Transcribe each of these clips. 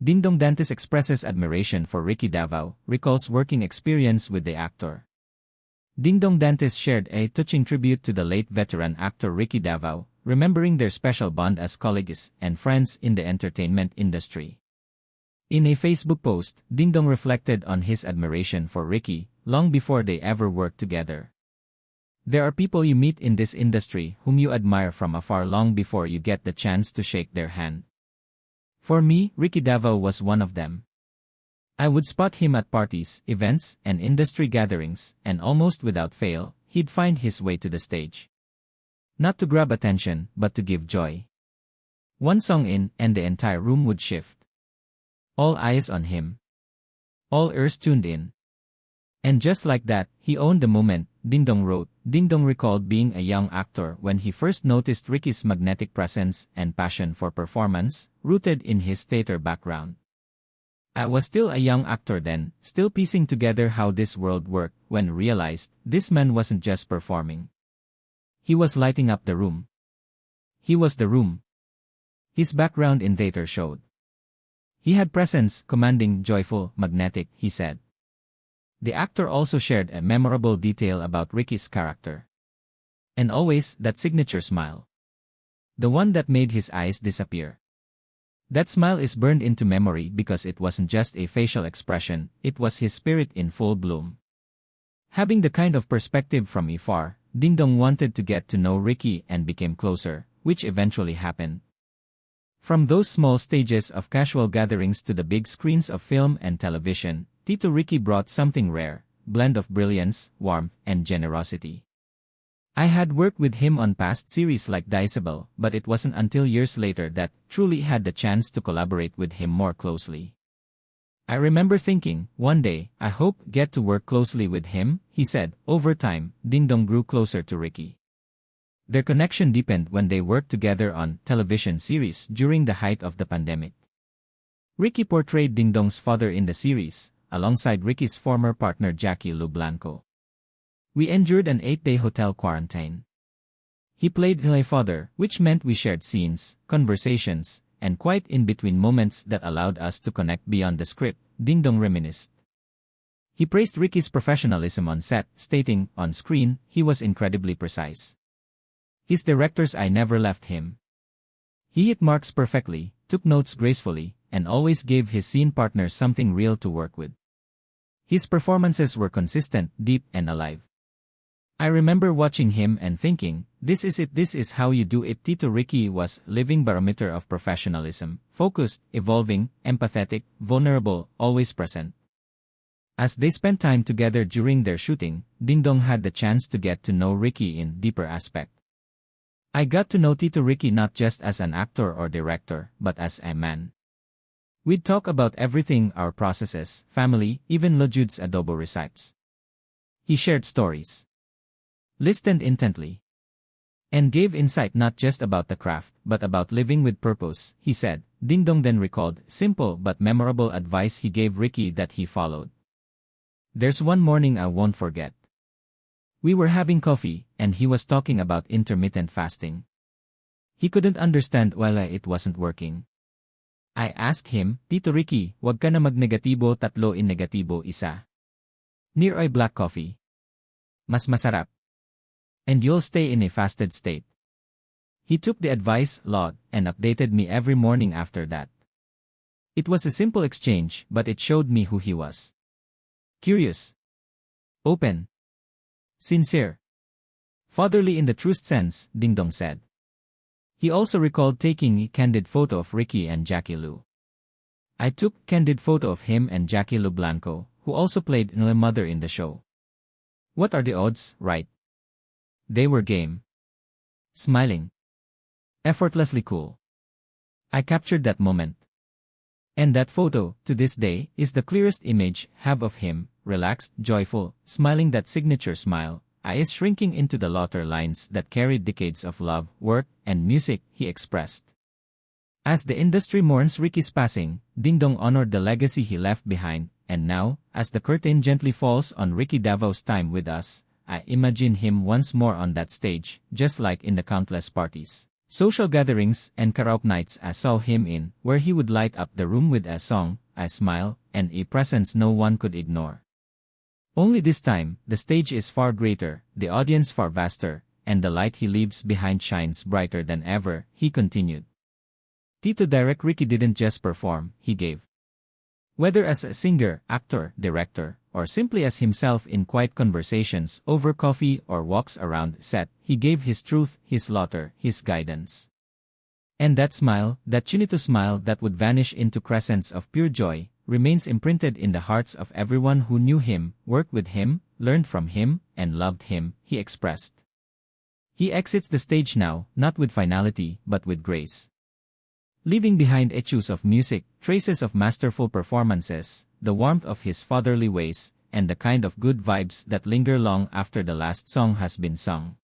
Dingdong Dantes expresses admiration for Ricky Davao, recalls working experience with the actor. Dingdong Dantes shared a touching tribute to the late veteran actor Ricky Davao, remembering their special bond as colleagues and friends in the entertainment industry. In a Facebook post, Dingdong reflected on his admiration for Ricky, long before they ever worked together. There are people you meet in this industry whom you admire from afar long before you get the chance to shake their hand. For me, Ricky Davao was one of them. I would spot him at parties, events, and industry gatherings, and almost without fail, he'd find his way to the stage. Not to grab attention, but to give joy. One song in, and the entire room would shift. All eyes on him. All ears tuned in. And just like that, he owned the moment, Dingdong wrote. Dingdong recalled being a young actor when he first noticed Ricky's magnetic presence and passion for performance, rooted in his theater background. I was still a young actor then, still piecing together how this world worked, when realized this man wasn't just performing. He was lighting up the room. He was the room. His background in theater showed. He had presence, commanding, joyful, magnetic, he said. The actor also shared a memorable detail about Ricky's character. And always, that signature smile. The one that made his eyes disappear. That smile is burned into memory because it wasn't just a facial expression, it was his spirit in full bloom. Having the kind of perspective from afar, Dingdong wanted to get to know Ricky and became closer, which eventually happened. From those small stages of casual gatherings to the big screens of film and television, Tito Ricky brought something rare, blend of brilliance, warmth, and generosity. I had worked with him on past series like Isabel, but it wasn't until years later that truly had the chance to collaborate with him more closely. I remember thinking, one day, I hope get to work closely with him, he said. Over time, Dingdong grew closer to Ricky. Their connection deepened when they worked together on television series during the height of the pandemic. Ricky portrayed Dingdong's father in the series, alongside Ricky's former partner Jackie Lu Blanco. We endured an 8-day hotel quarantine. He played my father, which meant we shared scenes, conversations, and quite in-between moments that allowed us to connect beyond the script, Dingdong reminisced. He praised Ricky's professionalism on set, stating, on screen, he was incredibly precise. His director's eye never left him. He hit marks perfectly, took notes gracefully, and always gave his scene partners something real to work with. His performances were consistent, deep, and alive. I remember watching him and thinking, this is it, this is how you do it. Tito Ricky was living barometer of professionalism, focused, evolving, empathetic, vulnerable, always present. As they spent time together during their shooting, Dingdong had the chance to get to know Ricky in deeper aspect. I got to know Tito Ricky not just as an actor or director, but as a man. We'd talk about everything, our processes, family, even Lojud's adobo recipes. He shared stories. Listened intently. And gave insight not just about the craft, but about living with purpose, he said. Dingdong then recalled simple but memorable advice he gave Ricky that he followed. There's one morning I won't forget. We were having coffee, and he was talking about intermittent fasting. He couldn't understand why it wasn't working. I asked him, Tito Ricky, wag ka na mag-negatibo tatlo in negatibo isa. Near ay black coffee. Mas masarap. And you'll stay in a fasted state. He took the advice, laud, and updated me every morning after that. It was a simple exchange, but it showed me who he was. Curious. Open. Sincere. Fatherly in the truest sense, Dingdong said. He also recalled taking a candid photo of Ricky and Jackie Lu. I took candid photo of him and Jackie Lu Blanco, who also played the mother in the show. What are the odds, right? They were game. Smiling. Effortlessly cool. I captured that moment. And that photo, to this day, is the clearest image I have of him, relaxed, joyful, smiling, that signature smile, eyes shrinking into the laughter lines that carried decades of love, work, and music, he expressed. As the industry mourns Ricky's passing, Dingdong honored the legacy he left behind, and now, as the curtain gently falls on Ricky Davao's time with us, I imagine him once more on that stage, just like in the countless parties, Social gatherings and karaoke nights I saw him in, where he would light up the room with a song, a smile, and a presence no one could ignore. Only this time, the stage is far greater, the audience far vaster, and the light he leaves behind shines brighter than ever, he continued. Tito Direk Ricky didn't just perform, he gave. Whether as a singer, actor, director, or simply as himself in quiet conversations over coffee or walks around set, he gave his truth, his laughter, his guidance. And that smile, that chinito smile that would vanish into crescents of pure joy, remains imprinted in the hearts of everyone who knew him, worked with him, learned from him, and loved him, he expressed. He exits the stage now, not with finality, but with grace. Leaving behind echoes of music, traces of masterful performances, the warmth of his fatherly ways, and the kind of good vibes that linger long after the last song has been sung.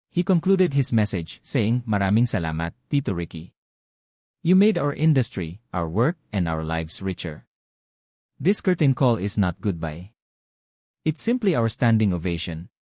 He concluded his message, saying, "Maraming salamat, Tito Ricky. You made our industry, our work, and our lives richer. This curtain call is not goodbye. It's simply our standing ovation."